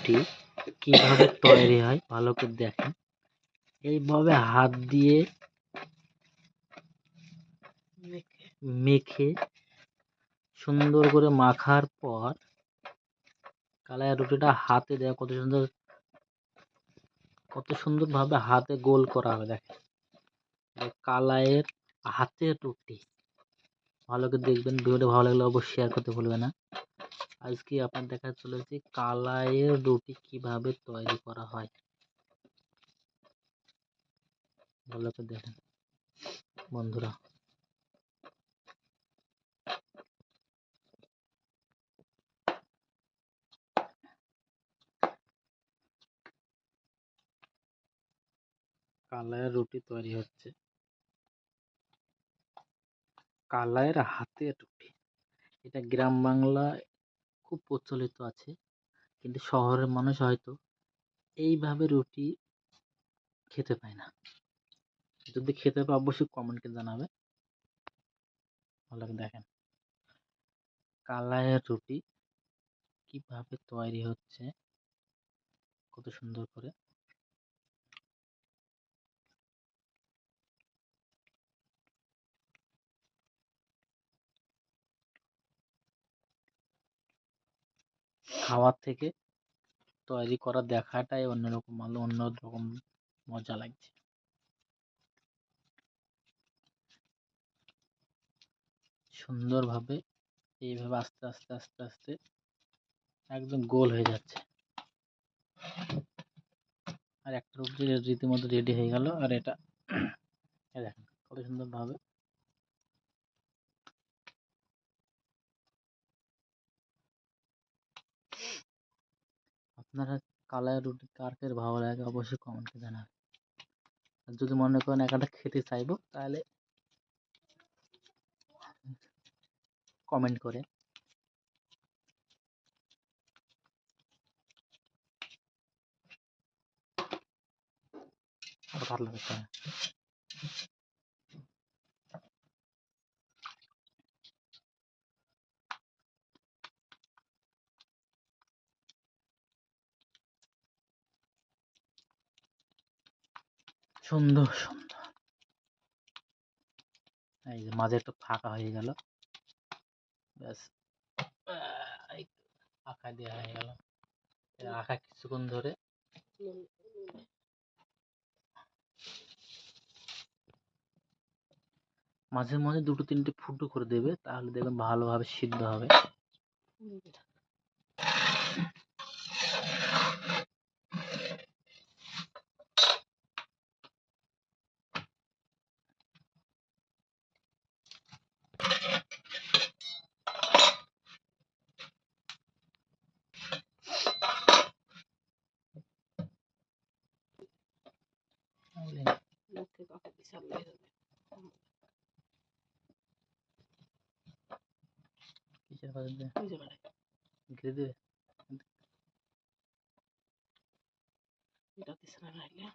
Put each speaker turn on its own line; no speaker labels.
রুটি কিভাবে তৈরি হয় ভালো করে দেখেন। এইভাবে হাত দিয়ে মেখে সুন্দর করে মাখার পর কালাইয়ের রুটিটা হাতে দেওয়া কত সুন্দর ভাবে হাতে গোল করা হবে। দেখেন কালাইয়ের হাতের রুটি। ভালো করে দেখবেন। ভিডিওটা ভালো লাগলে অবশ্যই শেয়ার করতে ভুলবে না। আজকে আপনার দেখা চলেছে কালাইয়ের রুটি কিভাবে তৈরি করা হয়। ভালো করে দেখেন বন্ধুরা। কালাইয়ের রুটি তৈরি হচ্ছে। কালাইয়ের হাতের রুটি, এটা গ্রাম বাংলায় খুব প্রচলিত আছে, কিন্তু শহরের মানুষ হয়তো এইভাবে রুটি খেতে পায় না। যদি খেতে পায় অবশ্যই কমেন্টে জানাবে। ভালো করে দেখেন কালাইয়ের রুটি কিভাবে তৈরি হচ্ছে কত সুন্দর করে। খাওয়ার থেকে তৈরি করা দেখাটাই অন্যরকম মজা লাগছে। সুন্দরভাবে এইভাবে আস্তে আস্তে আস্তে আস্তে একদম গোল হয়ে যাচ্ছে। আর একটা রুটি রীতিমতো রেডি হয়ে গেল। আর এটা দেখেন কত সুন্দরভাবে আপনারা কালাইয়ের রুটি কার কার ভালো লাগে অবশ্যই কমেন্টে জানাবেন। আর যদি মনে করেন একটা খেতে চাইবো তাহলে কমেন্ট করে। ভালো লাগছে। সুন্দর সুন্দর। এই যে মাঝে একটু ফাঁকা হয়ে গেল, ব্যাস আঁকা দেওয়া হয়ে গেল। আঁকা কিছুক্ষণ ধরে মাঝে মাঝে দুটো তিনটে ফুটো করে দেবে, তাহলে দেখবেন ভালোভাবে সিদ্ধ হবে। কিসের বাজার দেবে? ঘিরে দেবে। এটা দিছে না রাইলে